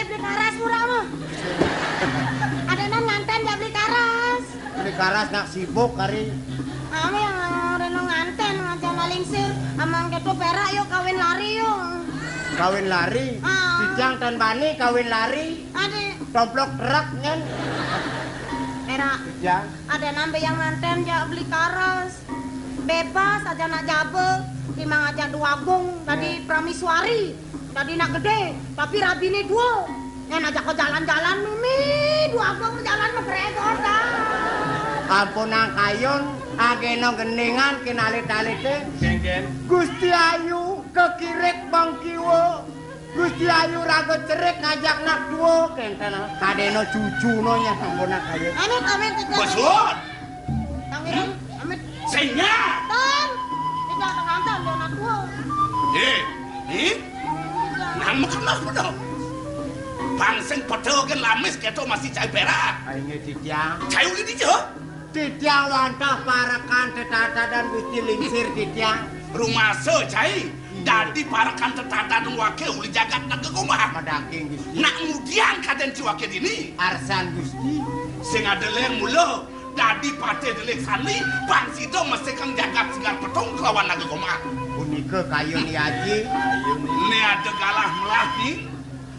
beli karas murah mah. Ada nan nganten ya beli karas. Beli karas nak sibuk kari. Ame yang reno nganten ngajana lingsir. Amang ketu perak yuk kawin lari yuk. Kawin lari. Dijang dan bani kawin lari. Ade. Tomplok truk nyen. Perak. Dijang. Ada nambe yang nganten ya beli karas. Bebas aja nak jabe. Timang aja dua gong tadi pramisuari. Tadi nak gede, tapi rabine dua. Yang ajak ke jalan-jalan mimi, dua gong jalan megregor dah. Ampun nang kayon, ageno geningan kinalit-alite. Gen. Gusti Ayu kekirek Bang Kiwo. Gusti Ayu raga cerik ngajak nak duo kenten kadeno cucuno nya ampun nang kayon. Amit tidak. Bosot. Tangiran, amit. Senya. Tan, tidak nganten dia nak duo. Nih. Nang kenapa dong? Pangseng pedogen lamis keto masih cai perak. Aingnya Ditiang. Cai uli dijo. Ditiang wantah parakan tetata dan Gusti Lingsir Ditiang. Rumah so cai. Dadi parakan tetata dan wakil uli jagat nak kekumah. Madaking Gusti. Nak mudian kaden ci wakil ini. Arsan Gusti. Sing ada leng mulo. Dadi pate delek sani. Bang Sido mesti kang jagat sigar petong kelawan nak kekumah. Unike kayu ni aji. Ini ada galah melah nih.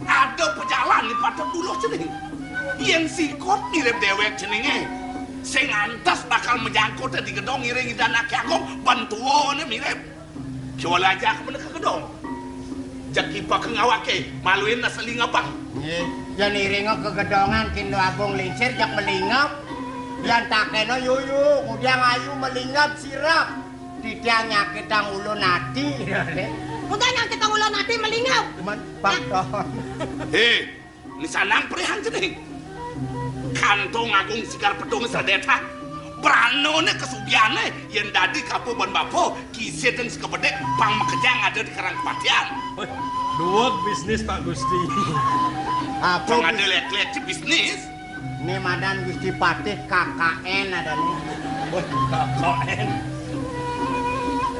Ada pejalan nih pada dulu cening. Yang sikot mirip dewek ceningnya. Sing antas bakal menjangkut di gedong iringi dan aki agong bantuannya mirip. Coba aja aku ke gedong. Jaki pak ngawake maluin na selinga bang. Yan iringo ke gedongan kindo Agung Lingsir jak melingap. Yan takeno yuyu kemudian ayu melingap sirap. Tidak nyakit ang ulo nati. Udah nyakit ang ulo nati melingap. Cuman pakton. Ini sanang perihan cening. Kantong agung sigar pedong sadeta. Branone kesugiane yang dadi kapo ban bapo kisit dan sekebedek pang makejang ada di Karang Kepatian. Dua bisnis Pak Gusti. Pang ada lihat-lihat bisnis. Ini madan Gusti Patih KKN ada nih. KKN.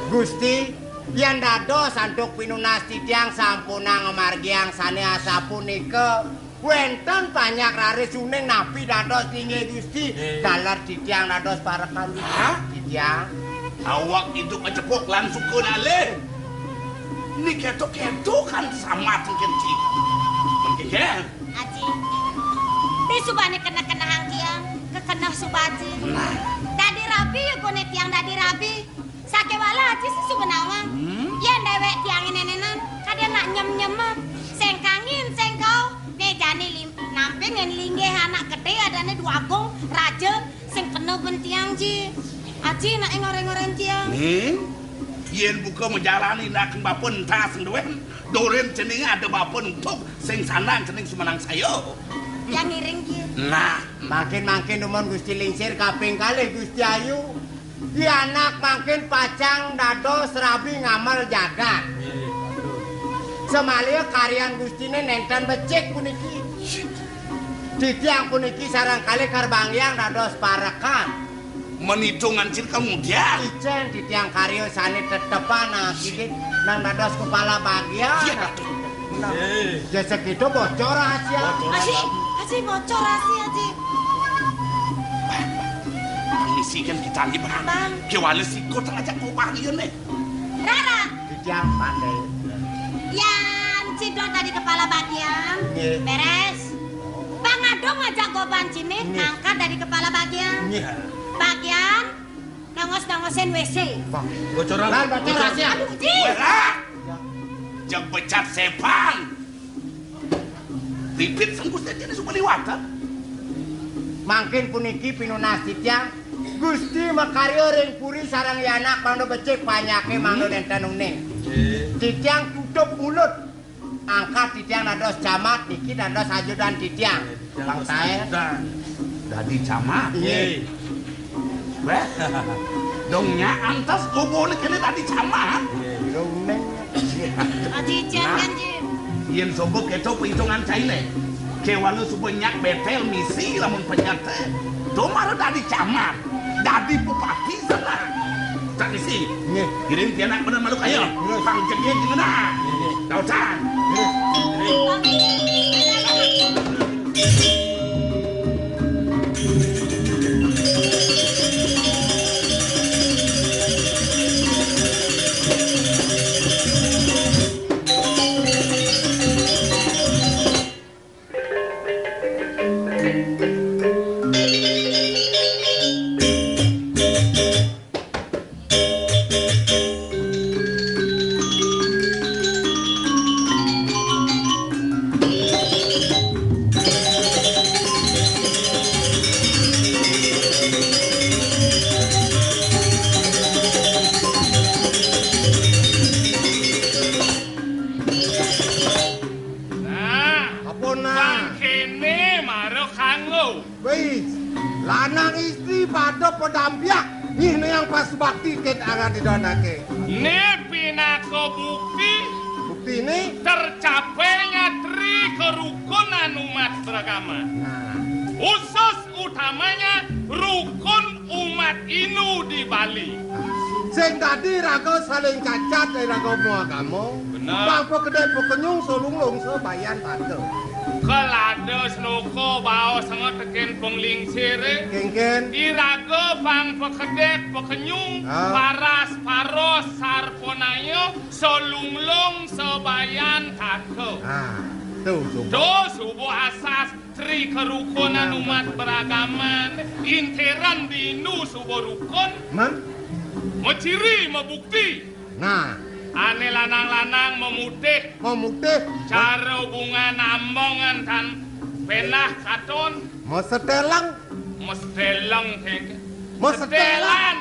Gusti yang dados anduk pinunas Ditiang sampuna ngemargiang sane asapunike wenten banyak rari suning napi dados tinggi Gusti dalar Ditiang dados parakan Ditiang awak itu kecepok langsung ke nalih ini ketok-ketok kan sama mungkin cik mungkin Aji di subane kena-kena hangkiang kekena subaji dadi rabi ya kone tiang dadi rabi sakewala aja sih sebenarnya. Yang dewek tiang nenenan, kadang nak nyem-nyem, sengkangin, sengkau, nejani namping yang linggih anak gede adanya dua gong, raja, seng kena bentiang ji. Aji nak ngoreng-ngoreng tiang. Yen buka menjalani nak bapun tas ngewen, doren cening ada bapun untuk seng sanang cening sumenang sayo. Yang ngiring ji. Nah, makin numon Gusti Lingsir kaping kali Gusti Ayu. Di anak makin pacang dados rabi ngamal jagat. Semalia karyan Gustine nenten becek puniki. Ditiang puniki sarang kali karbangyang dados parakan. menhitungan cil kemudian. Icen ditiang karyo sani tetepan kidit nang dados kepala bagian. Iya. Nah, ya segitu bocor rahasia. Aji bocor rahasia Aji. Misi kan kita lagi bang. Kewala sikot aja kau panggil nih. Rara. Ditiang pandai. Yang cidot tadi kepala bagian. Beres. Bang Adong ngajak goban cini ngangkat dari kepala bagian. Bagian nongos-nongosin WC. Bocoran. Bocor rahasia. Aduh, Ji. Berak. Jam pecat sepang. Ripit sengkus aja semua liwatan. Mangkin puniki pinunas ditiang Gusti makaryo ring puri sarang yanak mangdo becek banyake mangdo nenten uning. Ditiang tutup mulut. Angkat ditiang dados camat niki dados ajudan ditiang. Bang tae. Dadi camat. Iya. Weh. Dongnya antas kubur kene tadi camat. Uning. Aji jangan Ji. Yen sogo keto perhitungan caine. Kewalu subanyak betel misi lamun penyate. Tomar dadi camat. Dadi bupati sana. Tak misi. Kirim tianak bener maluk ayo. Pang jengin jengenah. Dautan. Lanang istri pada pedampiak. Ini yang pas bakti ket akan didonake. Ini pinako bukti. Bukti ini tercapainya tri kerukunan umat beragama. Khusus utamanya rukun umat Inu di Bali. Sing tadi raga saling cacat dari raga agama. Benar. Bangpo kedai pekenyung solung-lung sebayan tante. Kelado senoko bao sangat teken penglingsir. Kengken. Irago bang pekedek pekenyung paras paros sarponayo solunglong sebayan tako. Tuh subuh. Do subuh asas tri kerukunan umat beragama interan di nu subuh rukun. Maciri membukti. Nah. Ane lanang-lanang memutih cara hubungan ambongan dan penah katon mau setelang kengke mau setelan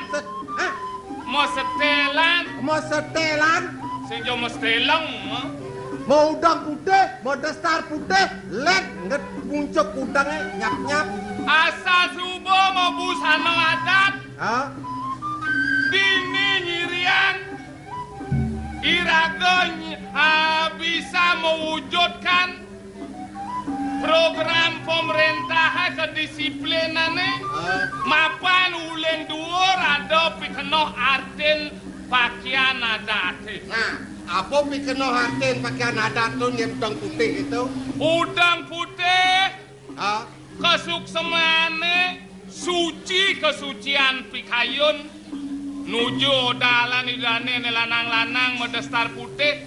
sing jo mestelang mau udang putih mau dasar putih lek nget puncak udangnya nyap-nyap asa subuh mau busana adat dini nyirian Iraga bisa mewujudkan program pemerintah kedisiplinan mapan uleng dhuwur ada pikenoh artin pakaian adat. Nah, apa pikenoh artin pakaian adat tuh yang udang putih itu? Udang putih kesuksemane suci kesucian pikayun nuju dalan idane lanang-lanang medastar putih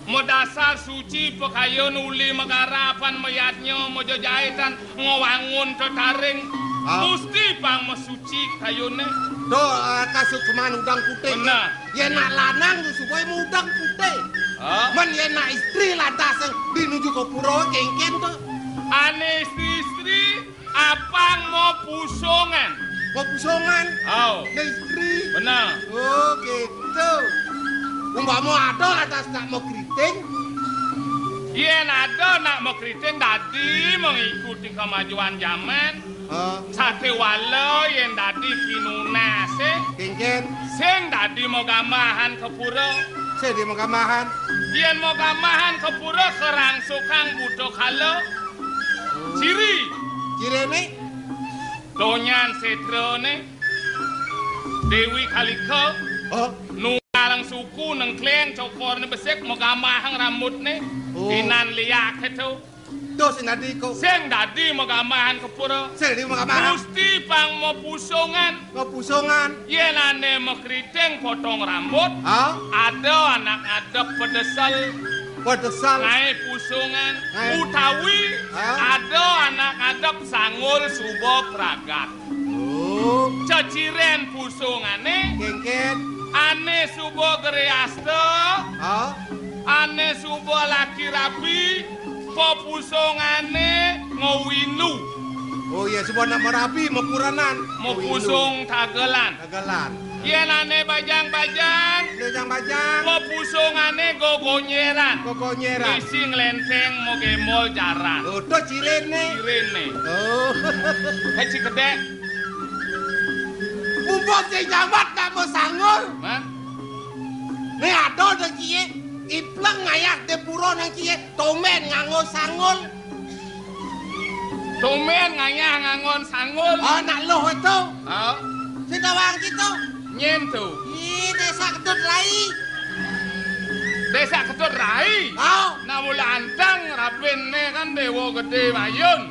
medasar suci pekayun uli megarapan meyatnya mojo jahitan ngawangun tetaring mesti pang mesuci kayune do kasuk keman udang putih benar yen nak lanang supaya udang putih men yen nak istri lantas dinuju ke pura kengken tuh ane istri apang mau pusongan mau pusongan? Ke istri? Benar. Oh gitu. Umpama ada atas nak mau keriting? Yen ada nak mau keriting dadi mengikuti kemajuan zaman. Sate walo yen dadi kinunase. Kengken. Sing dadi mau gamahan ke pura. Sing di mau gamahan. Yen mau gamahan ke pura kerangsukan butuh kalo. Ciri. Ciri ini? Donyan setrone Dewi Kaliko nungalang suku nang kleng cokor ne besek mogamahang rambut ne inan liak itu dos inadiko sing dadi mogamahan kepura sing di mogamahan gusti pang mo pusongan yenane mo keriting potong rambut ada anak adep pedesal naik pusungan utawi ada anak adep sangul subok ragat ceciren pusungane kengken ane subo gereasto ane subo laki rapi popusungane ngowinu oh iya subo nak merapi mau puranan mau pusung tagelan yen ane bajang-bajang mau pusungane gogonyeran isi ngelenteng mau gemol jaran itu cirene oh heci kedek mumpung si jabat gak mau sangul ini ada dan cie ipleng ngayak de puro nang cie tomen nganggo sangul tomen ngayah ngangon sangul nak loh itu si tawang gitu nyentu ih desa ketut rai na mula antang rabin ne kan dewa gede bayun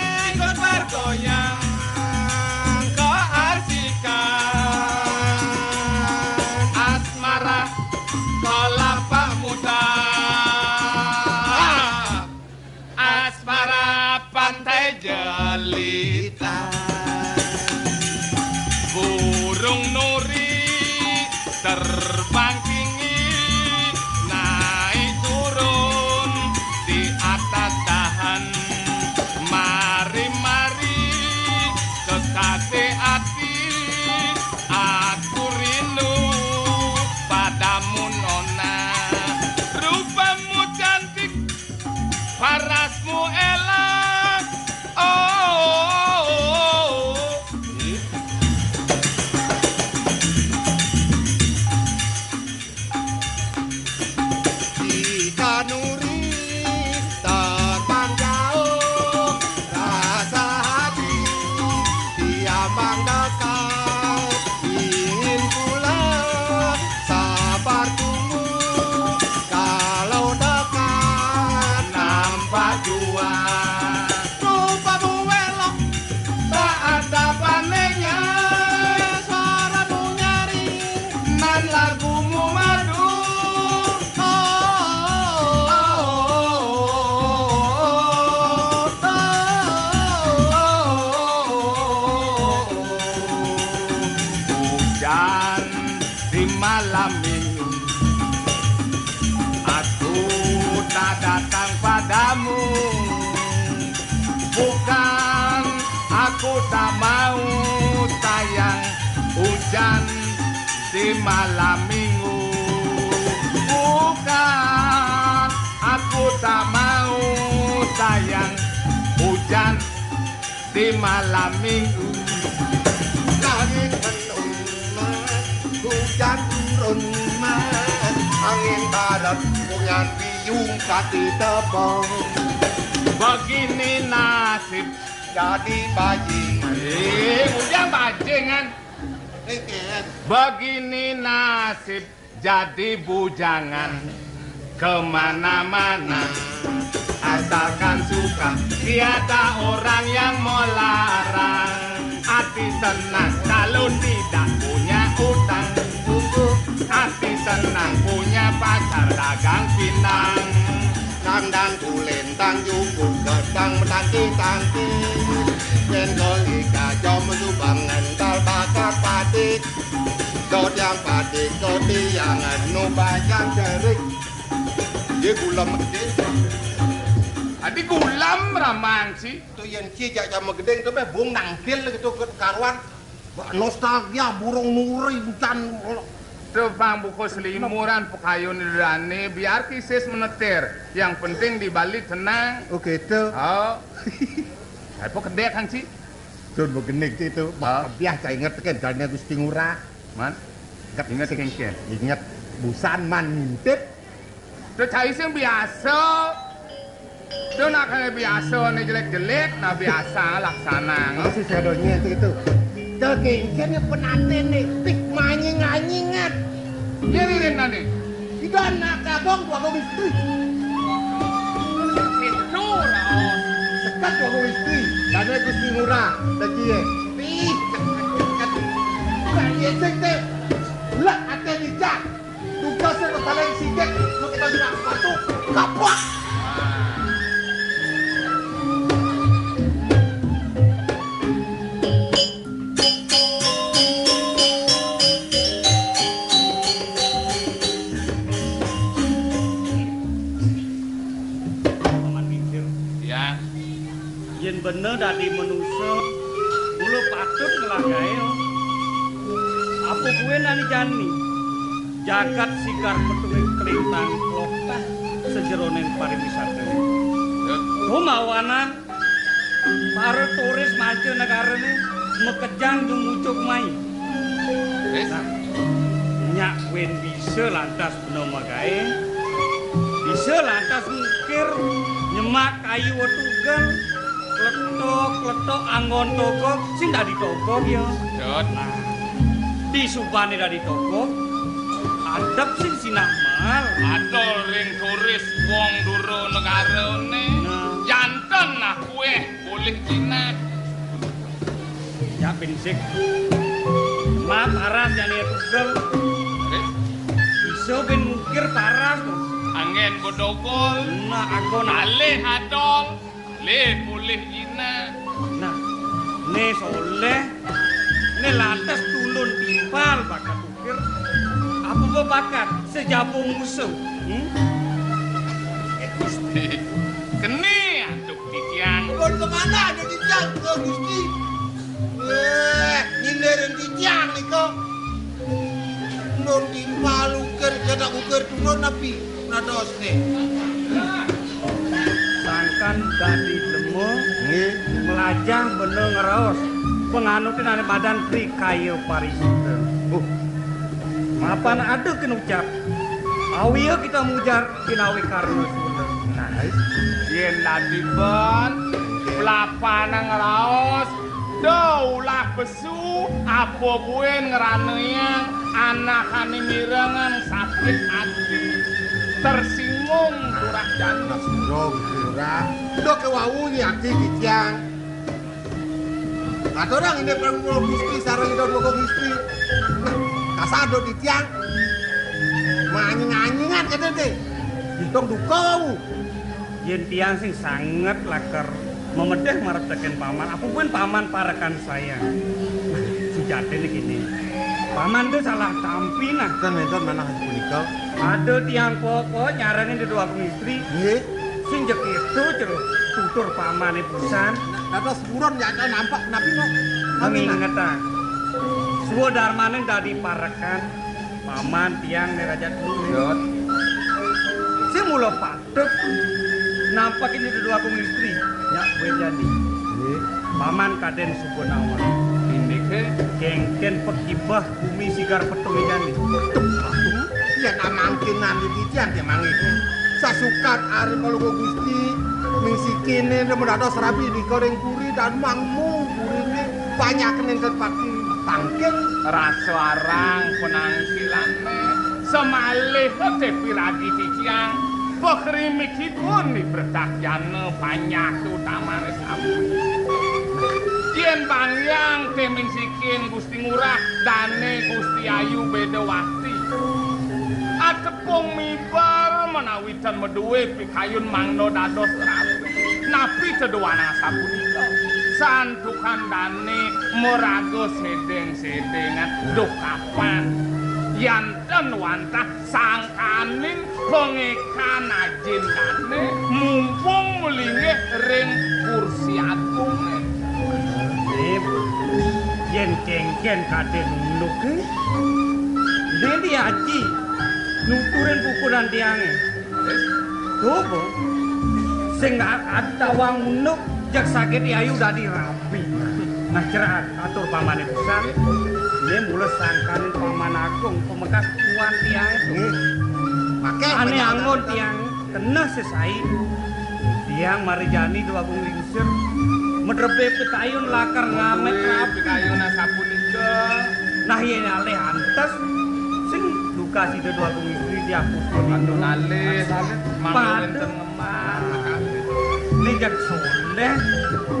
terbang tinggi, naik turun di atas dahan. Mari-mari kekasih hati, aku rindu padamu nona. Rupamu cantik, parasmu elok. Jika nuri terbang jauh, rasa hati diambang dekat. Ingin pula sabar tunggu, kalau dekat nampak jua. Rupamu elok, tak ada pandainya. Suaramu nyaring, nan lagumu madu. Hujan di malam minggu, aku tak datang padamu. Bukan aku tak mau sayang, hujan di malam minggu. Bukan aku tak mau sayang, hujan di malam minggu. Langit mendung mas, hujan turun mas, angin barat bunyan biung kaki tebong. Begini nasib, Jadi bajingan. hujan bajingan. Begini nasib, jadi bujangan. Kemana-mana, asalkan suka, tiada orang yang mau larang. Hati senang kalau tidak punya utang. Hati senang punya pacar dagang pinang. Kandang kulentang jupuk gedang menanti-tanti, yen golika jom subangan dal bakar patik. Dot yang patik kotiangan nu bayang cerik. Dia gulam gede. Adi gulam ramang sih. Tu yen cijak jam gede tu be bung nangkil gitu ke karuan. Nostalgia burung nuri bukan. Tebang buku selimuran pekayun dirani biar kisis menetir. Yang penting di Bali tenang. Oke itu. Oh. Apa kedek kan sih? Sun begenik itu. Biasa inget kan dalnya Gusti Ngurah. Man. Ingat kengken. Ingat busan man ngintip. Itu cai sing biasa. Itu nak kena biasa ni jelek-jelek, nah biasa laksana. Masih sedonya itu. Kengkennya penaten nih. Tik manying-anyingat. Dia ririn nanti. Tidak nak kabong gua istri. Itu lah. Sekat gua istri. Dalnya Gusti Ngurah. Lagi ya. Ih. Kaya sekte. Lah ate dijak. Tugasnya ke taleng sikit. Lu kita bilang batu. Kapak. Ya. Yen bener dadi manusia, kula patut ngelagae. Apa kuwe nani jani? Jagat sikar petunge kelintang klokah sejeroning pariwisata. Mawana para turis manca negarane mekejang jumucuk mai. Nyak wen bisa lantas benoma gae. Bisa lantas mikir nyemak kayu wetugan kletok-kletok anggon toko sing dak ditoko ya. Jod. Nah, di subane dak ditoko adep sing sinak mal. Adol ring turis wong duro negarane. Janten nah kue boleh jinak. Ya pinsik. Maaf aras jane tugel. Bisa ben mukir paras tuh. Angin bodogol. Nah, aku Alih adol. Le boleh jinak. Nah, ne soleh, ne lantas tulun timpal bakat ukir. Apa sepakat sejabung musuh. Gusti. Kene atuk titiang. Kon kemana ada titiang ke Gusti? Nyinderin titiang nih kok. Non dimalukan kada ukur turun napi nados nih. Sangkan dadi lemo melajah bener ngeraos penganutin ane badan pri kayu parisita. Mapan ada kenucap awiya kita mujar kinawi karno sunda. Yen dadi ben pelapanang raos daulah besu apa buen ngeraneang anakane mirengan sakit hati tersinggung turah janos Kurang. Udah kewawunya hati titiang. Kata orang ini perlu Gusti sarang itu dua Gusti. Kasado titiang. Manying-anyingan kata deh. Ditong duka. Yen tiang sing sangat laker memedeh marep teken paman. Apa pun paman parakan saya. Sejati ini gini. Paman itu salah tampi nah. Kan mentor mana punika? Ada tiang pokok nyarangin di dua istri. Nggih. Sing jek itu cerut tutur paman e pisan. Kata seburon ya kan nampak kenapa no? Mengingetan. Suwo darmane dadi parakan paman tiang derajat dulu. Sing mula patut nampak ini dua istri. Ya gue jadi. Paman kaden Subonawa. indike Gengken pekibah bumi sigar petung jani. Ya namangkin nanti titiang ya mangi. Sasukan ari kalau Gusti mingsikine mendados rabi di goreng puri dan mangmu purine banyak yang terpati tangkel raso arang penangsilane semalih tepi lagi titiang pekrimikipun di bertakyane banyak utamane sabu yen bangyang teming sikin Gusti Ngurah dane Gusti Ayu Bedawati atepung mibar menawi ten meduwe pikayun mangno dados rapi napi teduana sapunika santukan dane morago sedeng-sedengan duh kapan yanten wantah sangkaning pengekan ajin dane mumpung melinge ring kursi agung Yen cengken kaden nunduk Dendi aji nuturin pukulan tiange Tuh sing adawang nunduk jak sakit ayu dadi rapi nah cerah atur pamane pisan dia mulai sangkanin paman agung pemekas tuan tiang ane angon tiang kena sesai tiang marijani dua agung lingsir medrepe petayun lakar ngamet rapi pikayun sapunika nah yen alih antes sing duka si dua agung istri dihapus anu alis mangga wonten ngemar ini jak soleh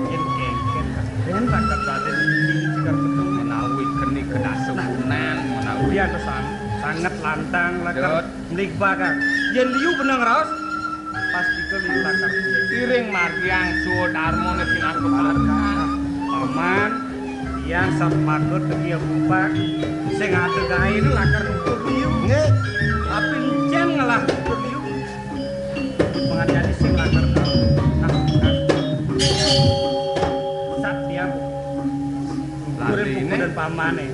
yen kengken kaden lakar kaden sigar betung menawi geni kedasukunan menawi dia sangat lantang lakar menik bakar yen liu benang raos pasti ke liu lakar iring margiang suwo darmone pinaku barka paman yang sapakut tegia bupak sing ade gawe lakar nukur liu nggih tapi jen ngalah nukur liu pengajani sing lakar nah sat tiang Larine dan pamane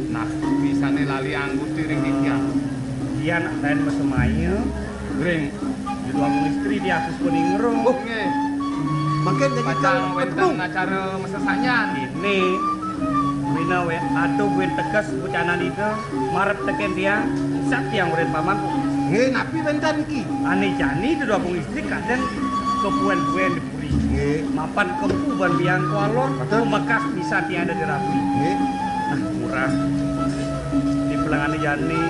nah bisane lali anggut iring titiang dia nak lain mesemaya ring di dua istri dia asus kuning ngerung nggih makin jadi pacang kalau wenten ketemu acara mesesanyan ini wina we atuh wen tegas bucanan itu marep teken dia sat tiang urin paman nggih napi bentan iki ane jani di dua istri kadang kepuan-puan di puri nggih mapan kepuan biang kualor mekas bisa tiada dirapi nggih nah murah di pelangan jani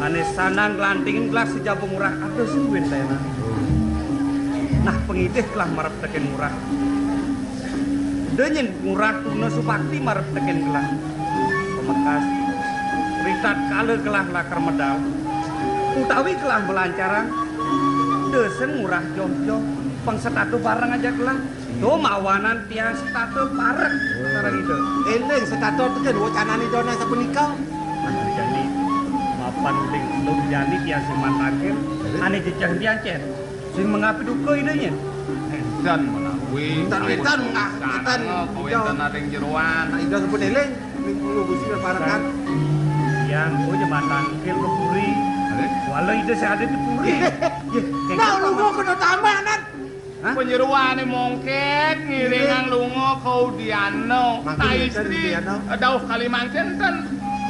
ane sanang lantingin kelas sejabung murah atau sungguin saya nah pengidih kelah marep teken murah denyen murah tuna supakti marep teken kelah pemekas ritat kale kelah lakar medal utawi kelah melancaran desen murah joh-joh pengsetatu bareng aja kelah tuh mawanan tiang setatu bareng sekarang itu eling setato teken wacanane dona sapunika nah jadi panuling belum jani tiang seman takir ane jejak diancen sing mengapi duka idenya Dan menawi Edan kawitan aring jeroan. Ida sebut eling ning Gusti parakan. yang oh jaman takir ke puri walau itu seade di puri Nah lunga kena tamanan. Penjeroane mongket ngiringan lunga kaudiano. Mangke Ta istri istri Diano. dawuh Kalimantan ten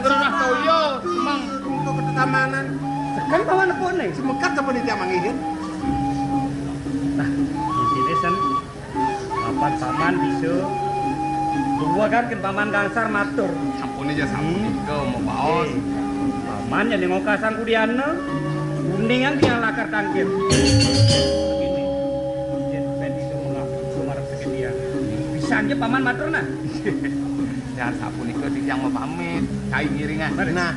Gerah toyo mang Lunga kena tamanan. kan paman apa nih Semekat apa nih tiang mangihin? nah ini sen paman bisa dua kan paman gangsar matur sampun aja sampun ke mau baos. paman yang ngokasan kudiana kuningan dia lakar kangkir begini jen ben bisa mengaku sumarep sekedia bisa aja paman matur nah Ya sampun ke tiang mau pamit kai ngiringan. Nah,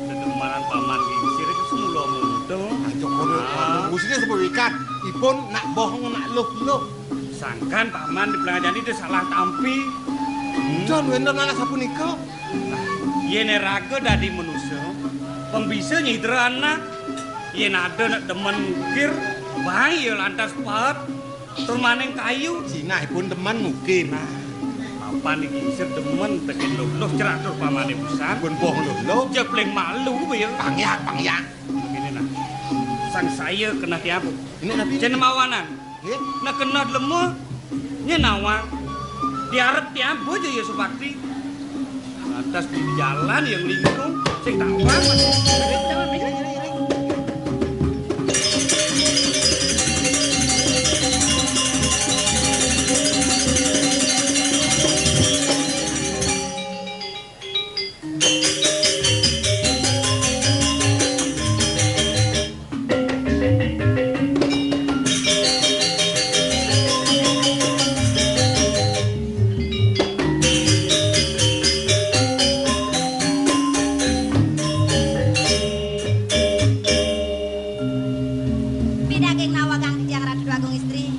dedemaran paman gingsir itu semula muda Jokono musike sebut ikan. Ipun nak bohong nak luh. sangkan paman di pelanggan itu salah tampi Jon wenten anak sapunika. yen raga dadi manusia pembisa nyidra anak yen ada nak demen mukir bae ya lantas pahat tur maning kayu Sinahipun teman mungkin. papan iki sir demen teken loh cerak tur pamane pisan Pun bohong luh. jepleng malu ya Pangyak. ini nah sang saya kena tiap Ini nabi. jen mawanan Nggih. nak kena lemah nyenawang diarep tiap aja ya supakti lantas di jalan yang lingkung sing tawang jalan Pidaging nawagang dijang Ratu Agung istri.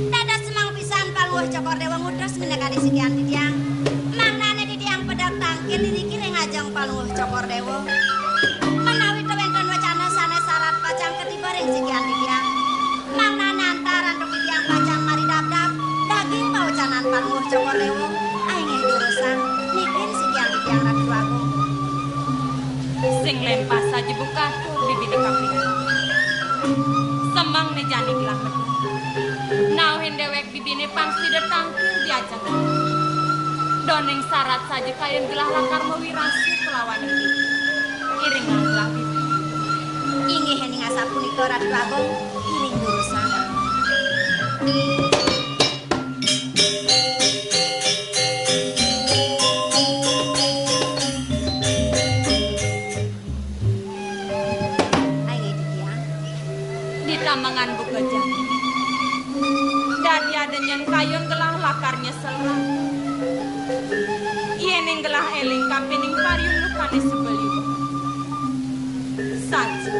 Dadas semang pisan paluh cokor dewa ngudus minakadi sikian didiang. Mangnane didiang pedak tangkil diriki ngajeng paluh cokor dewa. Menawi tewenten wacana sanes syarat pacang ketiba ring sikian didiang. Mangnane antaran tok didiang pacang mari dap-dap daging pawacanan paluh cokor dewa. Aing durusan nikin sikian didiang Ratu Agung. Sing lempas saja buka bibi dekapin. Semang ne jani gelang betul. Nauhin dewek bibine pangsi detangkil diajak. Doning syarat saja kain gelah lakar mewirasi kelawan ini. Iringan gelah bibi. Inggih hening asapunika Ratu Agung iring durusan. Aing didiang. Di tamangan buka jani. Dadi adenyen kayun gelah lakar nyesel. Iening gelah eling kapining pariung lupane sebeliu. Saji.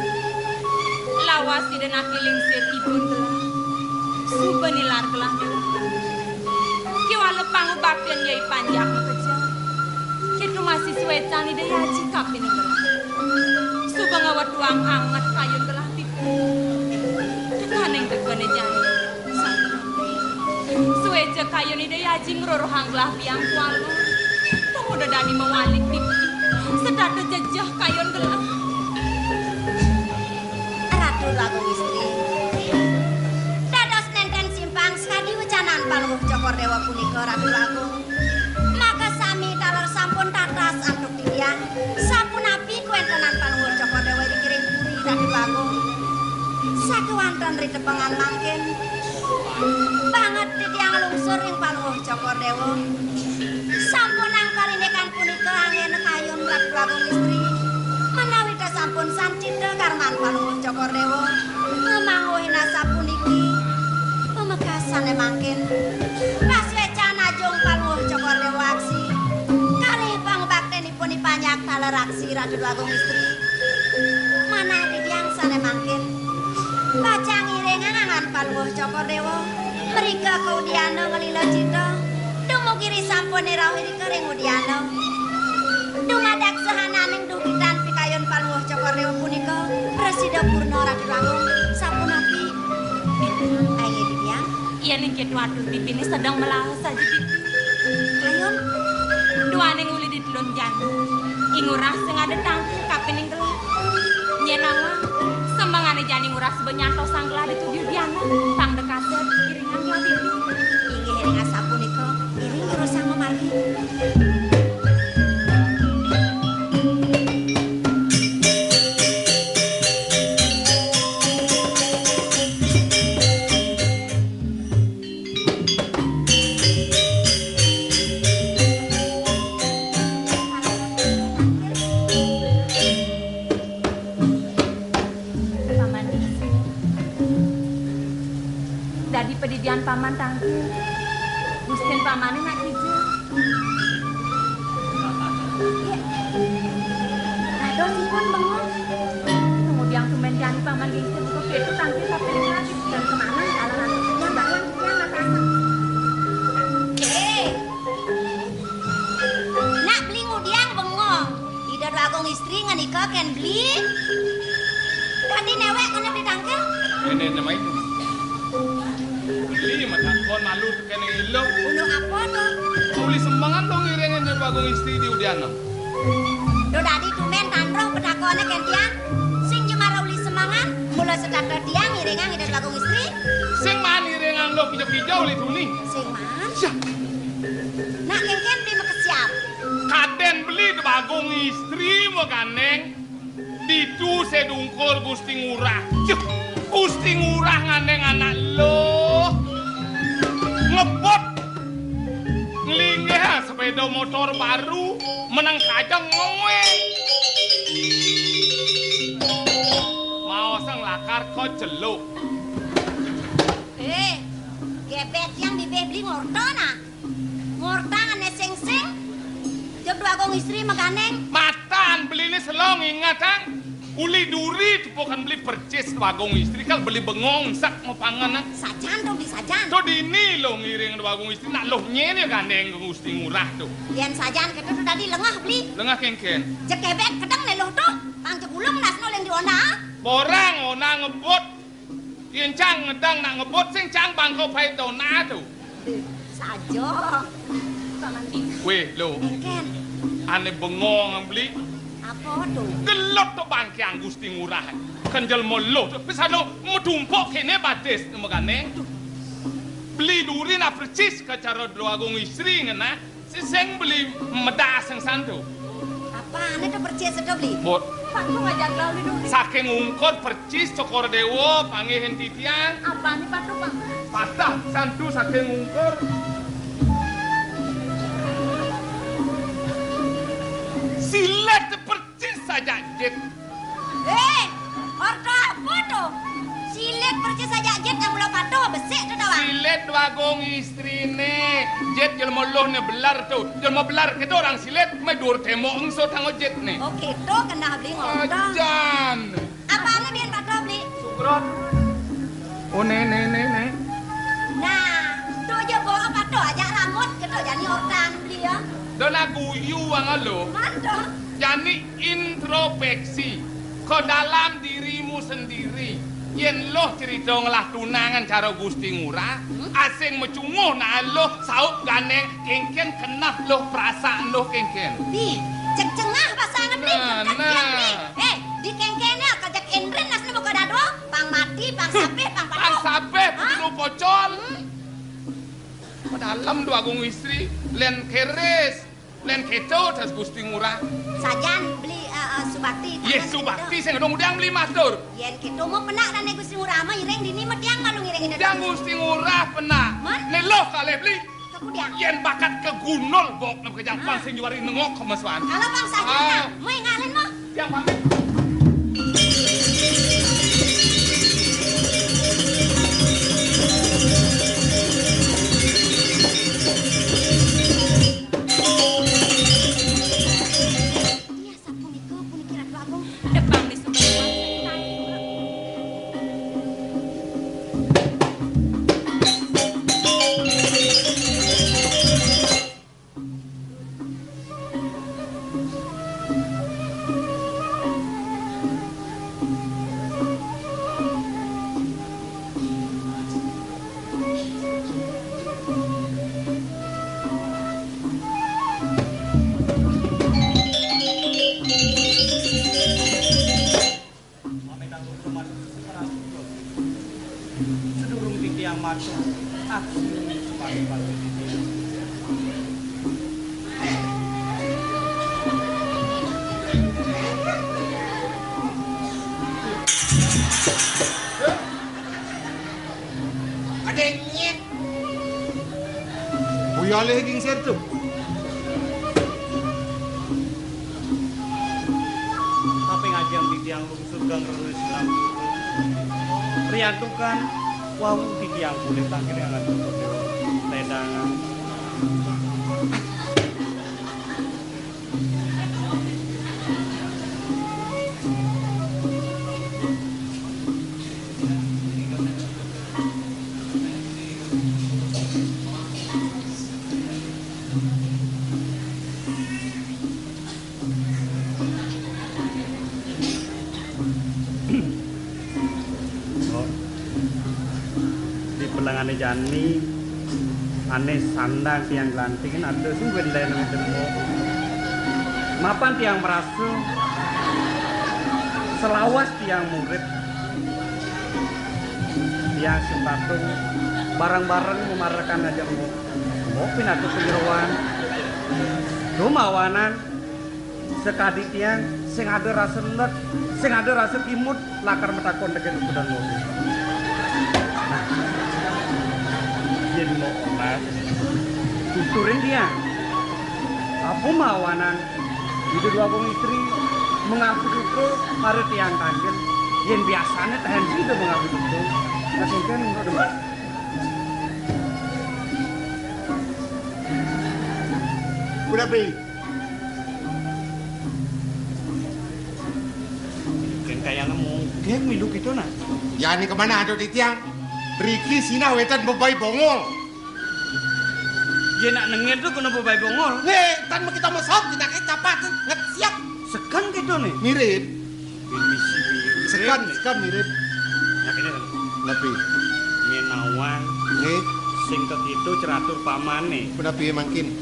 Lawasi dan akiling sir ibun gelah. Subenilar gelah gelah. Kiwalu pangu baktian yai panjang kejar. Kitu masih suwecan ide yaji kapining gelah. Subangawat tuang hangat kayun gelah tipu. Tekaneng tekone jani. Suweja kayun ide yaji ngeruruhang gelah biang kualu. Tunggu dadani mewalik tipu. Sedada jejah kayun gelah. Ratu Agung istri. Dados nenten simpang sekali wecanan paluh cokor dewa punika Ratu Agung. Maka sami taler sampun tatas antuk didiang. Sampun api kuentenan paluh cokor dewa dikiring puri Ratu Agung. Sakewanten ritepengan mangkin. Banget didiang lungsur ing paluh cokor dewa. Sampun angkalinekan punika angin kayun Ratu Agung istri. Menawi sampun sancita karman paluh cokor dewa. Ngemangguhin asapuniki. Pemekasan mangkin. Kaswecan ajung paluh cokor dewa aksi. Kali pangbaktenipun ipanyak Ratu Agung istri. Mana didiang sana mangkin. Baca ngirengan angan Palwuh Cokodewo. Mereka ke Udiano ngelilo cito. Dumukiri sampone rawiri kering Udiano. Dumadak sehananing dukitan pikayon Palwuh Cokodewo punika. Presida Purno Ratu Agung sampun api. Ayo didiang. Iya nih gitu aduh pipi ini sedang melawas saja pipi. Ayon. Dua neng uli di telun jana. Ingurah sing ada tangki kapining gelap. Nyenawa sembangane jani ngurah sebenyanto sang gelah di tujuh diana. Tang dekaset iringan gelah pipi. Inggih iringan sapunika iring urusang memargi. Pedidian paman tangki, Gustin pamane nak hijau. Aduh sipun bengong. Kemudian tumen jani paman gengsi buku itu tangki sampai lagi dan kemana kalau nantinya bayang sekian nak Nak beli ngudiang bengong. Tidak Agung istri ngenikah kan beli. Tadi newek kena beli tangki. Ini namanya. Beli mata kon malu kene ilo. Unu apa tuh? Uli sembangan dong ngiringin Ratu Agung istri di Udiano. Do dadi tumen tandroh pedakone kan tiang. Sing jemara uli semangan, mula sedakar tiang ngiringan Ratu Agung istri. Sing man ngiringan lo kijau-kijau li tuni. Sing man? Nak kengken beli makesiap. Kaden beli Ratu Agung istri mo kaneng. Ditu sedungkul Gusti Ngurah. Gusti Ngurah nganeng anak lo. Ngebot ngelingeh sepeda motor baru menang kajang ngowe mau sang lakar kau jeluk Gebet yang bibeli ngortona ngortang sing-sing Ratu Agung istri meganeng matan beli ini selong ingat kan uli duri bukan beli percis Ratu Agung istri kan beli bengong sak mau pangan sajan dong di sajan tuh di ini lo ngiring Ratu Agung istri nak loh nyene gandeng Gusti Ngurah tuh yen sajan kita tuh tadi lengah beli lengah kengken cek gebet kedeng nih loh tuh pang cekulung nasno yang diona borang ona ngebot yen cang ngedang nak ngebot sing cang bangkau pai dona tuh sajo paman weh lo engken ane bengong beli apa tuh gelot to bangkiang Gusti Ngurah kenjel molo bisa lo medumpok kene batis megane beli duri na percis ke cara Ratu Agung istri ngena sing beli medas yang santu apa ane tuh percis itu beli bot Pakku ngajak lauli dulu. saking ungkot percis cokor dewo pangihin titian Apa nih patu pak? patah santu saking ungkor silet percis saja jet ordo apa tuh silet percis saja jet yang mula patuh besik tuh tawang silet Ratu Agung istrine jet jelmo loh ne belar tuh jelmo belar kita orang silet medur temo engso tango jet nih oke tuh kena beli ngordo ajan apa ane biar patuh beli sukron oh ne nah tuh aja bawa patuh aja rambut kita jadi ordan beli ya dona guyu angalo mantap jani introspeksi ke dalam dirimu sendiri yen loh cerita ngelah tunangan cara Gusti Ngurah asing mecunguh na loh saup ganeng kengken kenah loh perasaan loh kengken di cek cengah pasangan beli di kengkennya kajak Indrin nasnya buka dado pang mati pang sapeh pang kan patuh sampai dulu pocol dalam Ratu Agung istri len keres len keto tas Gusti Ngurah sajan beli subakti yes subakti saya ngedong udang beli matur yen kita mau penak dan Gusti Ngurah mah ireng dini mah tiang malu ngireng udang Gusti Ngurah pena neloh kali beli kemudian yen bakat ke gunol bok nam kejang pansing juari nengok kemesuan kalau bang sajan mau ngalin mah yang pamit Ada nyet. Buyale gingsir tuh. Tapi ngajang di tiang lungsur gang renuis Islam. Riantukan wau di tiang kulit tangkir yang ada tedangan. Pelangane Jani aneh sandang tiang gelanting kan ada sih belain ketemu mapan tiang merasu selawas tiang murid tiang sempatung bareng-bareng memarahkan aja mau pinatu penyeruan rumawanan sekadi tiang sing ada rasa let sing ada rasa kimut lakar metakon dengan ukuran mobil. Yen mau olah tuturin dia apa mawanan itu dua bong istri mengaku itu hari tiang kangen yen biasanya tahan situ mengaku itu kasih kan enggak demak Udah beli. kan kayak mungkin minum itu nah Ya ini kemana ada di tiang? Riki sina wetan bebai bongol. yen nak nengir tuh kena bebai bongol Nih, tan kita masuk kita capat nget siap. sekan gitu nih Mirip. misi Sekan mirip. yakinnya kan Lebih. ngenawan Nih, sing itu ceratur pamane udah piye makin.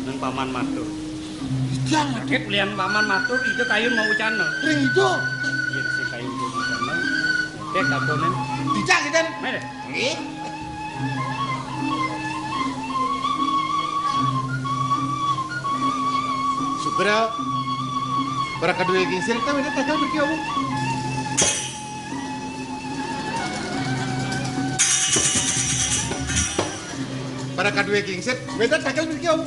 nang paman matur Tiang Kakek lian paman matur itu kayun mau ucana ring itu. yen si kayun mau ucana kek kabonen Dijak kita. mere Nih. Supra. Para kedua gingsir kita udah tagal berkiau. Para kedua gingsir, wetan tagal berkiau.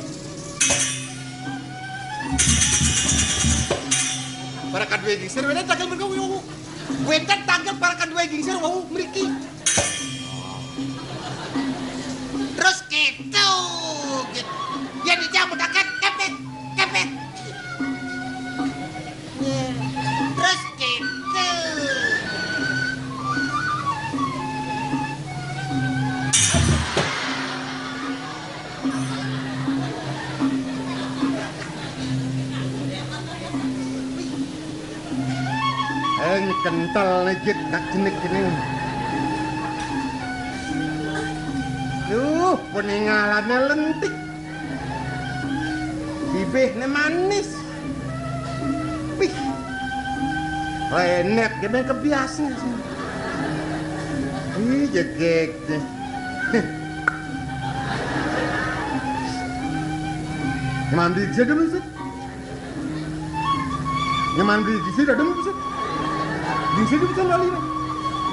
Para kedua gingsir, wetan tagal berkiau. Wetan tagal para kedua gingsir, wow, meriki. Terus gitu. Ya dijam udah kepet. Terus gitu. Kental legit tak jenik ini. Peninggalannya lentik. Bibihnya manis. Pih. Renet gimana kebiasaan sih. Ih, jegek deh. Mandi di sini Ustaz. Mandi di sini ada Ustaz. Di sini bisa lali.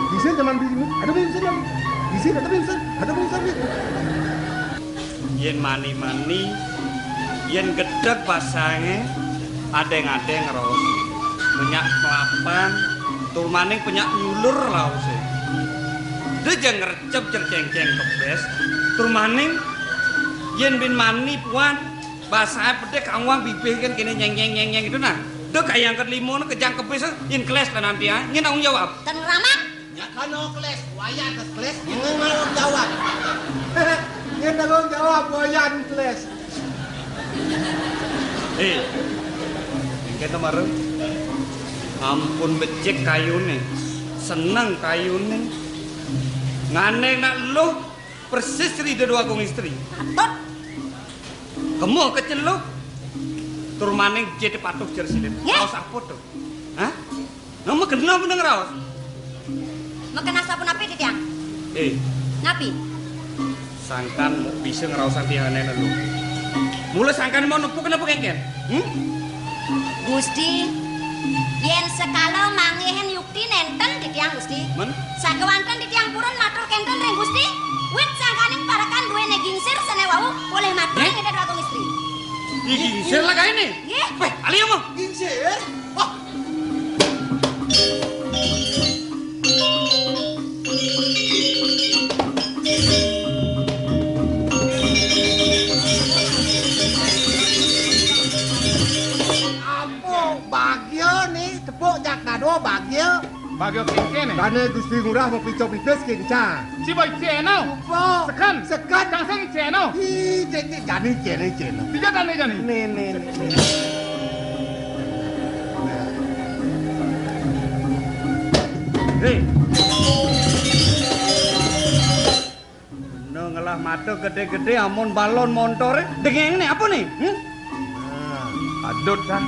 Di sini mandi ada bisa lali. Di sini ada bisa. yen mani-mani yen gedeg pasangnya adeng-adeng ros minyak kelapan tur maning penyak nyulur lause dia jangan ngercep cerceng-ceng kebes tur maning yen bin mani puan bahasa pedek kangwang bibih kan kini nyeng gitu nah dia kayak yang kelima kejang kebes yen keles lah nanti ya yen tanggung jawab Dan ramak. Ya kan keles, wayan ke keles, yang jawab. Yang tanggung jawab wayan keles. Kita marah ampun becek kayune seneng kayune ngane nak lu persis rida dua kong istri Atut. kamu kecil lu tur maning jadi patuh jersilit Ya. raos apa tuh hah nama kena bener raos Makan asapun api di tiang. eh Ngapi? Sangkan bisa ngerausan tihane lelu. Mula sangkan mau nepuk kenapa kengken? Gusti, yen sekala mangihen yukti nenten di tiang Gusti. Men? Sakewanten di tiang purun matur kenten ring Gusti. Wit sangkaning parakan duwe gingsir sene wau boleh matur ing dadi waktu istri. Gingsir lah kae nih. Nggih. Weh, ali mo. Gingsir? Wah, Bagyo nih, tepuk jak kado bagyo. Bagyo kengkene. Dane Gusti Ngurah mau picok pipes kenca. Si boy ceno. Apa? Sekan kang sing ceno. Ih, jadi jene. Tiga tane jani. Nih. Hei. Bener ngelah mata gede-gede amun balon montore. Dengeng nih apa nih? Adut kan.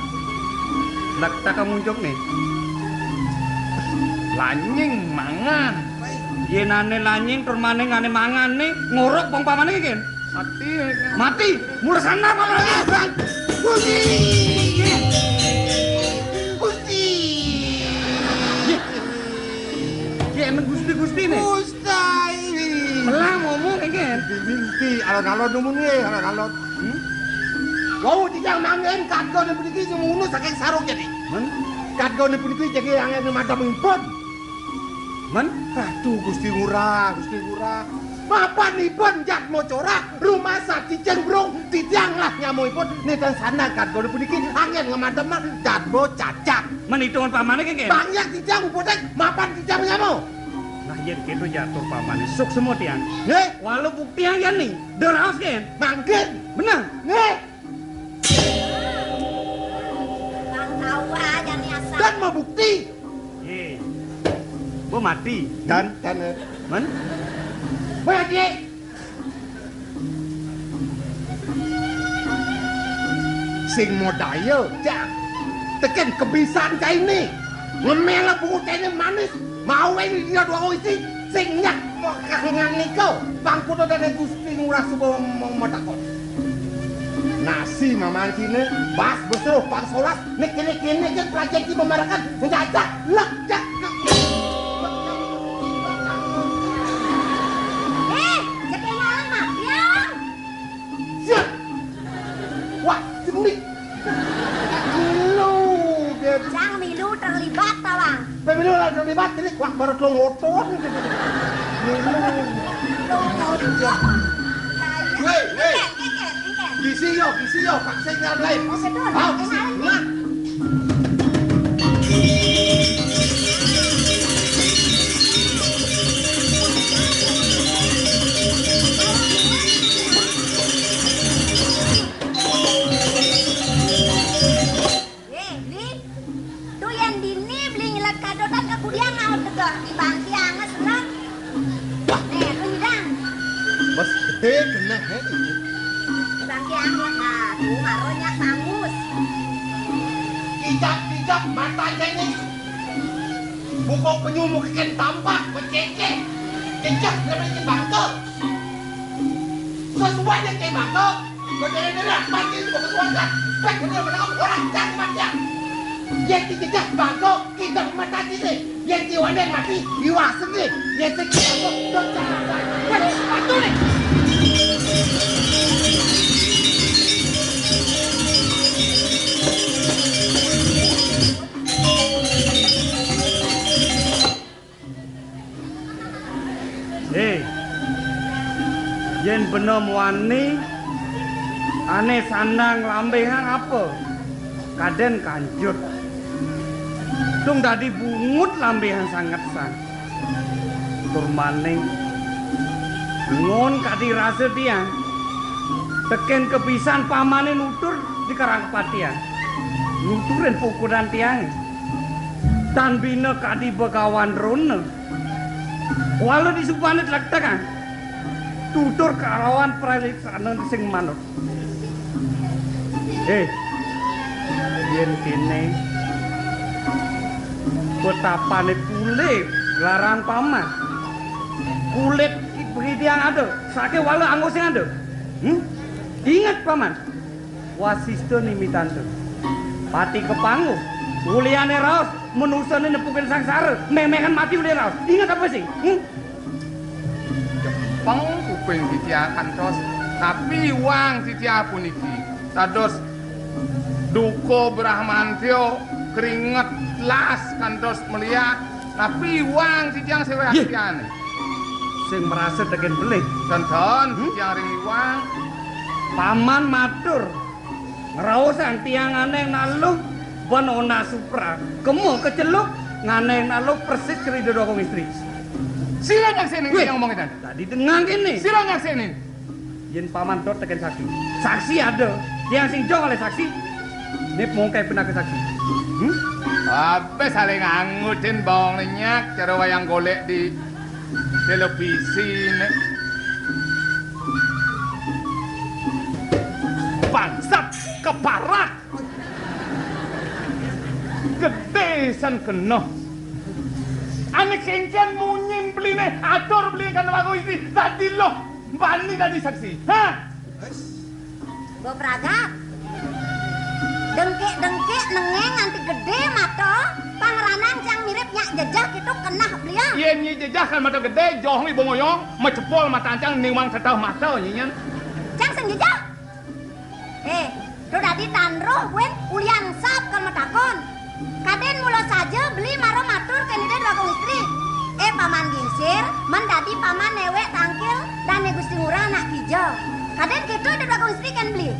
Lak tak muncul nih. Lanying mangan. Yenane lanying tur maning ngane mangan nih ngorok bang pamane iki. Mati. Mulai sana apa lagi? Gusti. Ya emang gusti nih. Gustai. Melah ngomong iki. Mimpi alon-alon numune, alon-alon. Wau dijang mangen kadone puniki ngono saking sarung jadi. Men? Kadone puniki jadi angin madam impun. Men? Aduh Gusti Ngurah. Papanipun jat mocora rumah sakit cengrung titiang lah nyamuipun nitan sana kadone puniki angin ngamadem jatmo cacat. Men hitungan pamane iki. Banyak titiang upodek mapan titiang nyamu. Nah yen gitu jatuh pamane suk semua tiang. Nggih, Walau bukti yang yan nih. Deraus kan? mangkin. Benar? Nggih, Bang tahu aja nih asal. dan mau bukti. Ye. Gua mati. Dan Men? Bagi sing modaya jak teken kebisan kae ini ngemela buku kene manis mau ini dia dua isi sing nyak kahangan niko pangkuto dene Gusti Ngurah subo motakon nasi maman kene bas besro pang solas nek kene ke pelajar ki memarakan njajak lejak Jadi ngalah ya. siap wah cemik lu dia Jang milu terlibat tawang. pemilu lah terlibat ini wah baru telung otot weh. Engken. Gisi yo, paksa yang lain. Oh, betul. Hau, gisi, ngat. Li. Tu yang dini beli ngelak kadotan ke kudiang ngau tegak di bangki anges lah. Nih, tu hidang. Bos gede kena Di bangki anges nah, tu maronya sangus. Kijak matanya ini. Buka penyumuk ikan tampak, becece. Kijak namanya bangko. Sesuanya kayak bangko. Berdiri-diri, mati itu kesuatan. Baik benar menangkap orang jangan mati. Yang dijejak bangko, kita mata ini. Yang jiwanya mati, jiwa sendiri. Yang sekitar kok, dok jangan. Bantu nih. Hei. Yen bener wani ane sandang lambehan apa? Kaden kanjut. Tung dadi bungut lambehan sangat sang. Tur maning ngon kadi rasa dia. Teken kepisan pamane nutur di karang patian. Nuturin pukulan tiang. Tan bina kadi begawan rona. Walau di supanet laktakan. Tutur karawan praliksana sing manut. Yen kene betapane kulit larang paman. Kulit beri tiang ada, sake wala anggo sing ada. Ingat paman, wasista nimitante. Pati kepangu, uliane raos, menusane nepukin sangsara, memehan mati uli raos. Ingat apa sih? Jepang kuping titia kantos, tapi wang titia puniki. Tados duko Brahmantio keringet las kantos melihat, tapi wang titiang sewa tiane. Sing merasa tegen belik. Tonton titiang ringi wang. Paman matur. Ngerausan tiang aneh naluh Banona Supra. Kemu keceluk nganeh naluh persis cerita dua istri. Sila nyaksinin yang ngomong itu. Tadi dengang ini. Sila nyaksinin. Yen paman dot tegen saksi. Saksi ada. Tiang sing jong oleh saksi. Nip mongkai pernah ke saksi. Apa saling angutin bawang lenyak cara wayang golek di televisi nih. Bangsat keparat. Gede san kena. Anak kencang munyin beli nih, atur beli kan aku isi. Tadi loh, bani tadi saksi. Hah? Go pragat. Dengkek nengeng nganti gede mata. Pangeranan yang mirip nyak jejak itu kena beliau. Iya nyi jejak kan mata gede, johong ibu ngoyong, mecepol mata ancang niwang tetah mata nyinya. Cang sing jejak. Udah di tanruh wen ulian sap kan matakon. Kaden mula saja beli maro matur kenide dua kong istri. Paman gingsir, mendadi paman newek tangkil dan Gusti Ngurah anak hijau. Kaden gitu ada dua kong istri kan beli.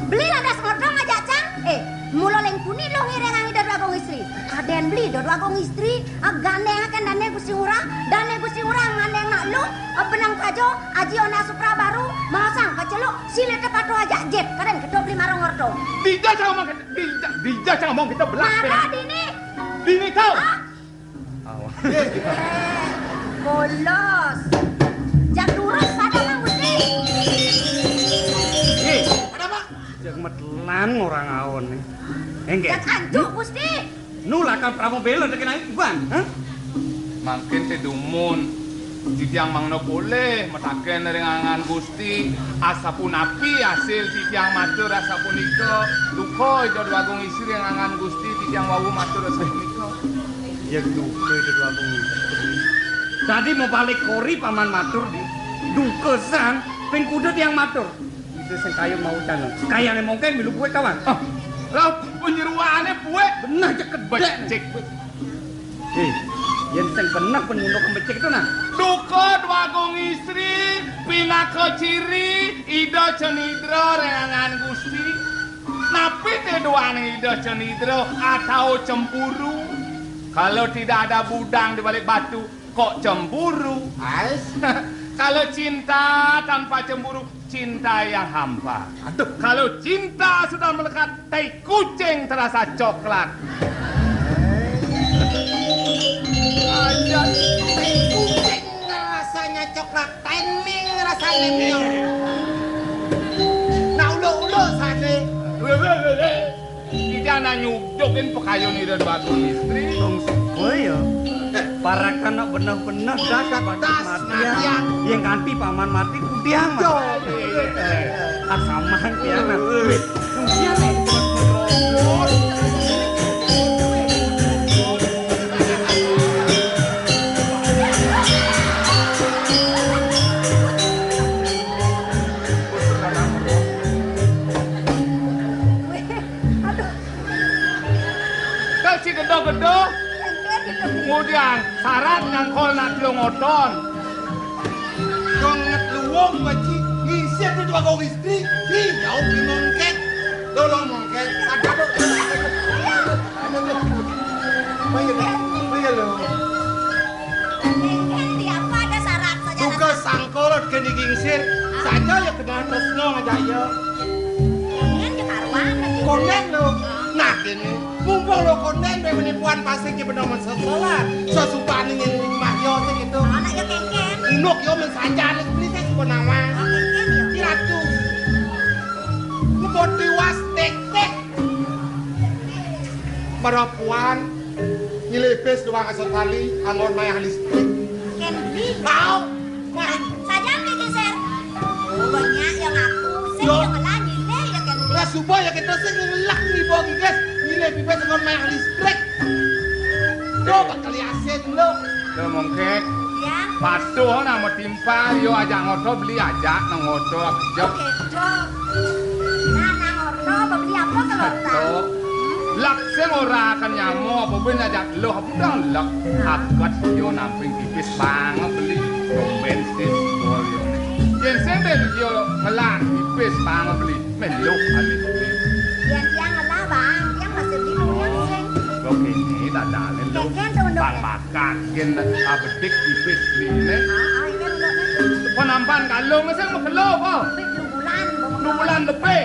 Beli landas ngordong aja cang. Mula lengkuni lo ngireng angi dua kong istri. Kaden beli dua kong istri, gandeng akan dane Gusti Ngurah, dane Gusti Ngurah ngandeng nak lu, benang kajo, aji ona supra baru, masang keceluk, sile tepato aja jet. Kaden gitu beli maro ngordong. Dija jangan ngomong kita belas. Mara dini. Dini kau. Bolos. Jak lurus pada Mang Gusti. Ada apa? Jak metelan orang awon nih. Enggak. Jak anjuk Gusti. Nulakan pramobela dengan iban, Makin te dumun. Titiang mangno boleh mataken rengangan Gusti asapun api hasil titiang matur asapun iko duko itu agung isi rengangan Gusti titiang wawu matur asapun iko ya duke itu agung istri. Tadi mau balik kori paman matur di dukesan pengkuda tiang matur itu sing kayu mau cano kayane mongkeng milu kue kawan lah penyeruannya buwe benar ceket becek yen sing bener penunduk kembecek itu nah duko agung istri pinako ciri ido cenidro rengangan Gusti napi te duane ido cenidro atau cemburu kalau tidak ada budang di balik batu kok cemburu kalau cinta tanpa cemburu cinta yang hampa kalau cinta sudah melekat tai kucing terasa coklat Ada tai kucing rasanya coklat, timing rasanya miong. Nah ulo saja. Tidak nak nyudokin pekayon ini dan batu istri. dong sekolah ya para kanak benar-benar dasar matian yang ganti paman mati kudiang asaman tiang si gedo-gedo kemudian syarat ngangkol nak longoton Konget luwung baci ngisi ada dua kong istri. Jauh di mongket, tolong mongket. Ada dong. Bayar lo. Apa ada syarat saja? Tugas sangkolot kini gingsir. Saja ya kena tresno aja ya. Jangan kekaruan lagi. Konen lo. Nah kini mumpung lo konen be penipuan pasing ki benomen sekolah. Sesupane ngene mahyo gitu. Anak ya kengken. Unuk yo men sanjane beli teh nama. Kengken ya. Kiratu. Ngebot tiwas tek-tek. Merapuan nyelebes doang asal kali angon mayang listrik. Kendi. Kau Saja banyak yang aku. Sing Yo. yang ngelah nyileh ya kan. Lah supaya kita sing ngelak nih bogi guys. Ini bibit dengan mayang listrik. Tuh bakal asin lo. Tuh mongkek. Ya. Patuh nama timpa yo ajak ngoto beli ajak nang ngoto jok. Oke, Dok. Nah, nang orno beli apa kalau Tuh. Lak sing ora akan nyamo apa ben ajak lo budang lak akat yo namping tipis banget beli bensin bol yo. Yen sing ben yo melang tipis banget beli melu ali. Yang tiang ngelah bang, tiang masih bingung yang sing. Kok ini dadane lo. Keken tuh untuk. Bang makan yen abedik tipis beli ne. Ini untuk. Penampan kalung sing mekelo po. 2 bulan. 2 bulan lebih.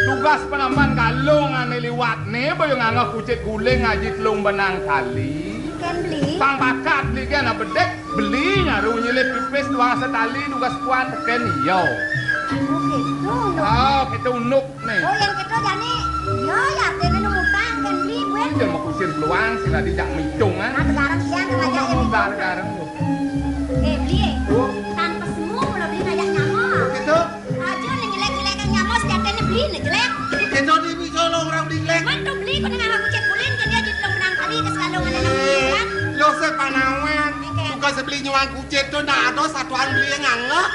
Tugas penampan kalung ane liwat ne boyo nganga kucit guling ngaji telung benang kali. Ken beli. Bang bakat beli kan bedek beli nyaru nyilip pipis tuang setali tugas kuat teken yo. Oh gitu. Oh kita unuk nih. Oh yang gitu jani. Yo ya tene nu mutang ken beli gue. Jangan mau kusir peluang sih nadi jak micung Nah ah. sekarang siang ngajak yang Bentar sekarang. beli. Tanpa semua udah beli ngajak nyamuk. Gitu. Aja nih jelek-jelekan nyamuk sejatanya beli nih jelek. Gitu di bisa lo orang dilek. Mantu beli kau dengan aku cek kulin kan dia jadi menang kali ke sekalung ada kan. Lo sepanawan. Bukan sebeli nyuang kucit tuh nah ada satuan beli yang ngangek.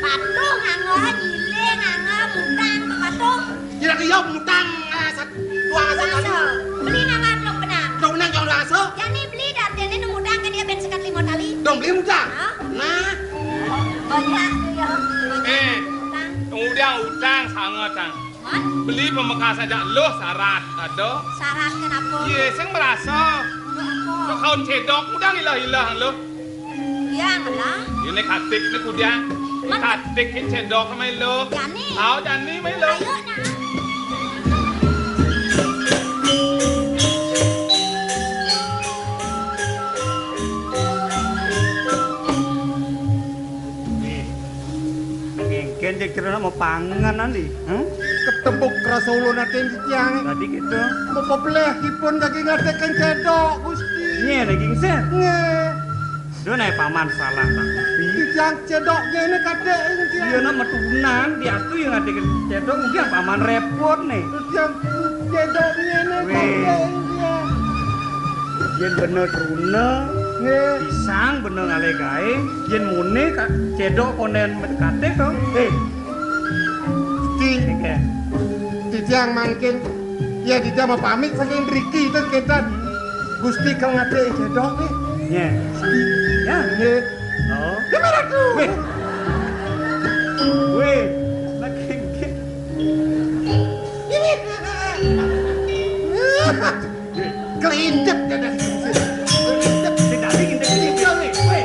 Patuh nganggo nyile nganggo mutang patuh. Kira kira mutang tuang Masa sekali. beli nangan lo benang. Dong nang jauh langsung. Jadi beli dan dia ini mutang kan dia ben sekat 5 kali. Dong beli mutang. Hah? Nah. Banyak tuh ya. Mutang. Kemudian utang sangat tang. What? Beli pembekas aja lo syarat ada. Syarat kenapa? Iya, sing merasa. Untuk apa? Kau cedok udah hilang lo. Ya ngelah. Ini katik ni kudian. Katik cedok mai lo. Jani. Tahu jani mai lo. Ayo nah. Ngengken je kira mau pangan nanti. Ketembuk kerasa ulo natin di tiang. Tadi gitu. Apa peleh kipun kaki ngatekan cedok Gusti. Nye lagi sen. Nge. Dia naik paman salah tak. Di tiang cedoknya ini kadek ini tiang. Dia nak metunan, dia tu yang ada cedok mungkin paman repot nih. Di tiang cedoknya ini Weh. kadek ini tiang. Yen bener runa, Nge. pisang bener ngale gae, yen mune cedok konden katik to. Di Oke. di tiang mangkin. Ya di tiang mau pamit saking Riki itu kita. Gusti kau ngadek cedok nih. Nye. Ya. Nge. Oh. Gimana tuh? Weh. Weh. Lagi. Kelindep dia dah. Kelindep. Tidak bikin kecil nih. Weh.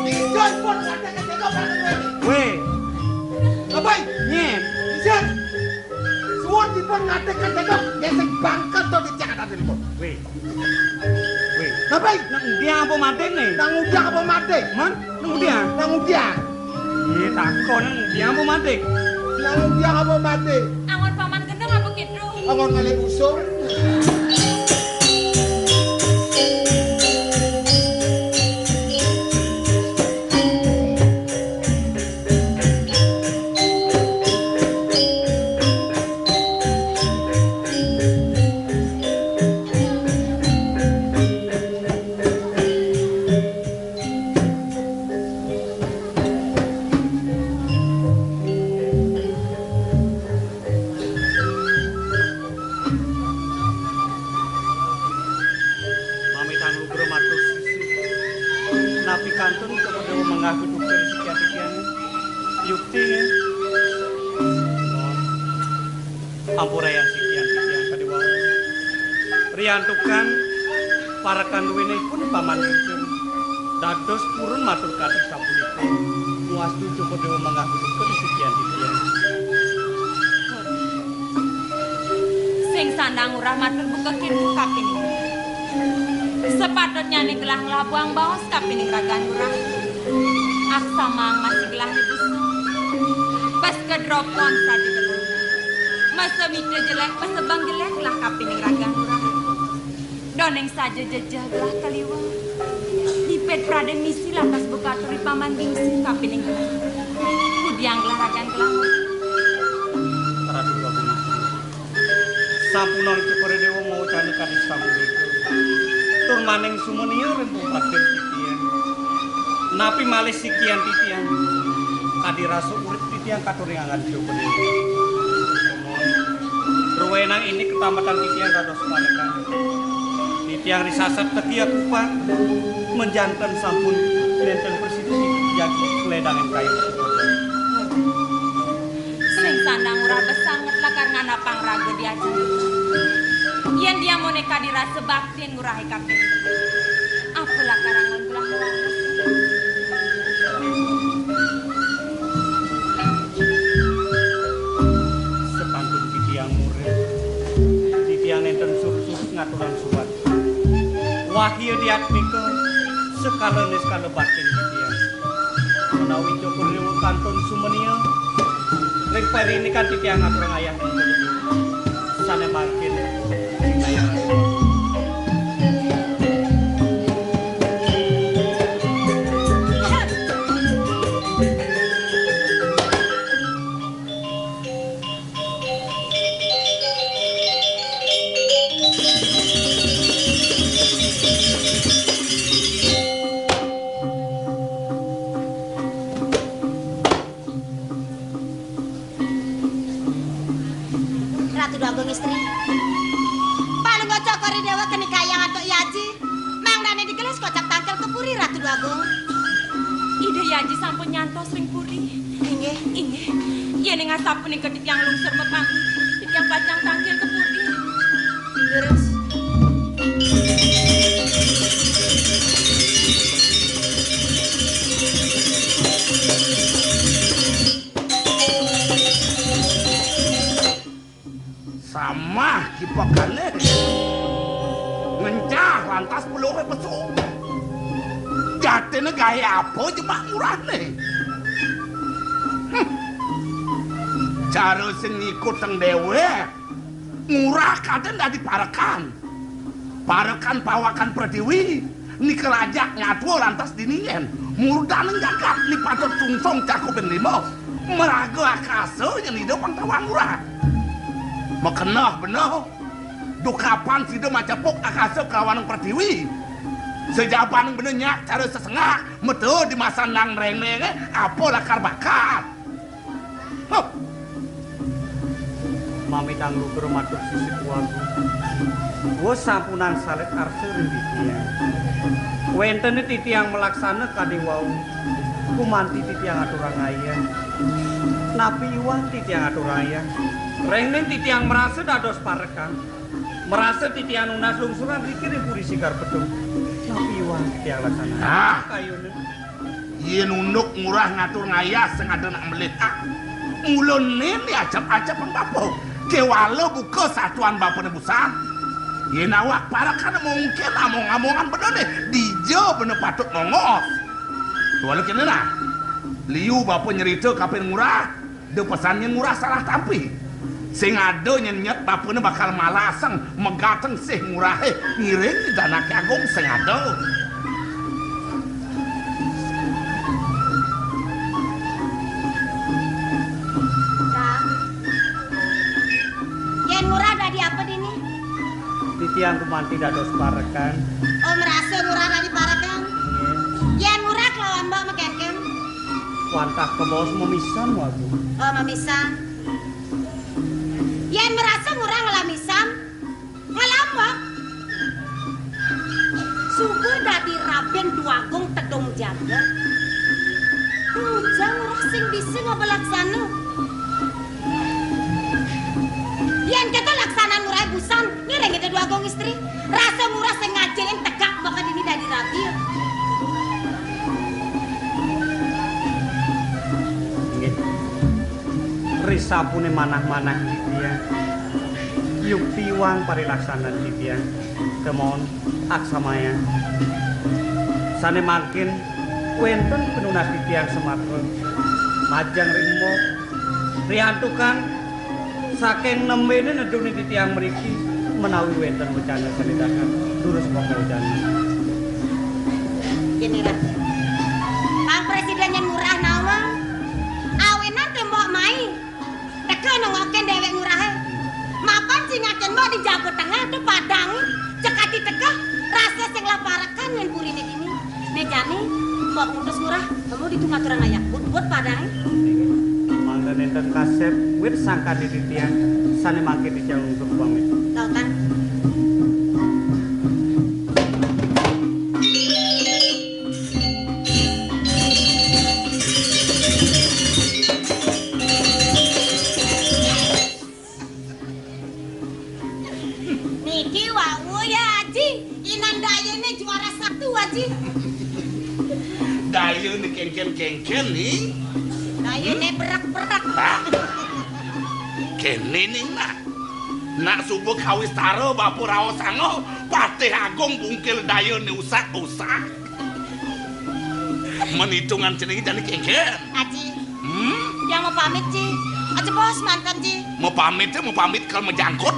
Dijon pun ngadek cedok pada Weh. Abai. Nye. Dijon. Suwon di pun ngadek cedok. Dia sing bangkat tuh di tiang ada di pun. Weh. Weh. Abai. Nak dia apa mati nih? Nang udah apa mati? Man, nunggu dia. Nang udah. Iya takon dia apa mati? Nang udah apa mati? Angon paman gendeng apa gitu? Angon kali usung. Mami tanglu bro matur sisi. Napi kantun kepada mengaku duka di sekian-sekian. Yukti ya. Ampura yang sekian-sekian tadi wau. Riantukan para kanduwene pun paman yukti. Dados purun matur katik sapunipun. Muastu coba dewa mengaku duka di sekian-sekian. Sing Sing sandang urah matur bukekin kapining. Sepatutnya nih gelah ngelabuang bawas kapining ragan urah. Aksa mang masih gelah dibusu. Pas kedropon tadi gelah. Masa mite jelek, masa bang jelek lah kapining ragan urah. Doneng saja jejah gelah kaliwa. Dipet praden misi lantas bukaturi paman gingsi kapining gelah. Kudiang gelah ragan gelah. Ratu Agung. Sampunang Cukure Dewa mau cani kadis sampuniko. Tur maning sumenia rembung paten titian. Napi malih sikian titian. Kadiraso urip titian katuringan Cukure Dewa. Ruwenang ini ketamatan titian dados panekan. Titian risasat tekia kupat menjanten sampun nenten persidi jagi kledangan kayu. Sing sandang urah besanget lah karena napang raga diajeng. Yen dia moneka dirasa baktin ngurahi kapit. Apalah karangan belah waras. Sepantun titiang murid, titiang nenten sur-sur ngaturan subat. Wahyu diatmika sekalenis kalebatin titiang. Menawi Cukure Dewa kantun sumenia. Ring pari ini kan titiang ngaturan ayah. Sana makin ayah. Ratu Agung istri. Paling ngocok Cukure Dewa keni kayang atuk yaji. Mangdane digeles kocak tangkel kepuri Ratu Agung. Ide yaji sampun nyantos ring puri. Inggih. Inggih. Yen ing asapun ing titiang lungsur mepang. Titiang pacang tangkil kepuri. Terus. Sama kipakane. Ngencah lantas peluhe pesu. Jatene gawe apa jebak murahne. Cara sing ngikut teng dhewek murah kaden dadi parekan. Parekan pawakan Pradiwi nikel ajak nyatu lantas diningen. Murdane jagat ni patut sungsong cakupen limo. Merago akaso yen hidup pangtawang murah. Mekenah bener. Dukapan sida macepuk akaso kawanang Pradiwi. Sejaban bener nyak cara sesengak metu di masa nang reng-renge apa lakar bakat. Huh. Mami tanglu ke rumah sisi tuaku. Gua sampunan salet arse rindikian. Wenten titiang melaksana kadiwau. Kumanti titiang aturang ayah. Napi iwan titiang aturang ayah. Rengnen titiang merasa dados parekan. Merasa titiang unas lungsuran rikir puri sikar pedung. Napi iwan titiang laksana. Ah. Kayune. Yen unduk murah ngatur ngayah sing adenak melihat. Mulun ini acap-acap pembapok. Kewalo buka satuan bapak nebusan. Yen awak parakan mungkin among-amongan bener nih. Dijo bener patut ngongos. Tuan kene nah. Liu bapak nyerita kapin murah. De pesannya murah salah tampi. Sing ado nyenyet bapaknya bakal malaseng megateng sih murah ngiring di Danak Agung sing ado. Yen murah dadi apa dini? Titiang kumanti dados parekan. Oh merasa murah dadi parekan. Yen murah kelawan mbak mekenken. Wantah ke bawah memisan wagu. Oh mamisam. Yen merasa murah ngelamisam. Ngelampok. Suku dadi Raben Duagung Tedung Jaga. Ujang murah sing bisa ngobelaksana. Yen kata laksanaan murah busan, ngiring itu Duagung istri. Rasa murah sing ngajelin tegak bakal dini dadi rabi. Risapune manah-manah dia. yukti wang parilaksanan titiang kemon aksamaya sane mangkin wenten penunas titiang sematun majang ringmo riantukan saking nembene neduni titiang mriki menawi wenten wecana sanitakan durus pemujana gini Rat Pak Presiden yang murah nawang awenan tembok mai teka nongoken dewek murahe mapan singaken mau di Jago Tengah tuh Padang cekati teka rasa sing laparakan yang burine ini mejani mau putus murah kamu ditungaturang ayak buat Padang mangga nenten kasep wit sangka di titiang sane mangkin dijalung untuk pamit tau kan niki wawu ya Haji inan dayene juara 1 Haji Dayo ni kengken nih. dayene berak-berak Kene nih nak subuh kawis taro bapur raos sango patih agung bungkil dayo ni usak-usak menitungan jenengi dan kengken Haji yang mau pamit Ji aja bos mantan Ji mau pamit kalau menjangkut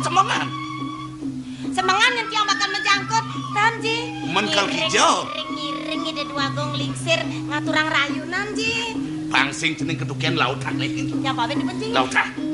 semangan yang tiang bakal menjangkut tan Ji Menkel hijau. ngiring ide dua gong lingsir ngaturang rayunan Ji bangsing jeneng kedukian lautan nih yang pamit di penting lautan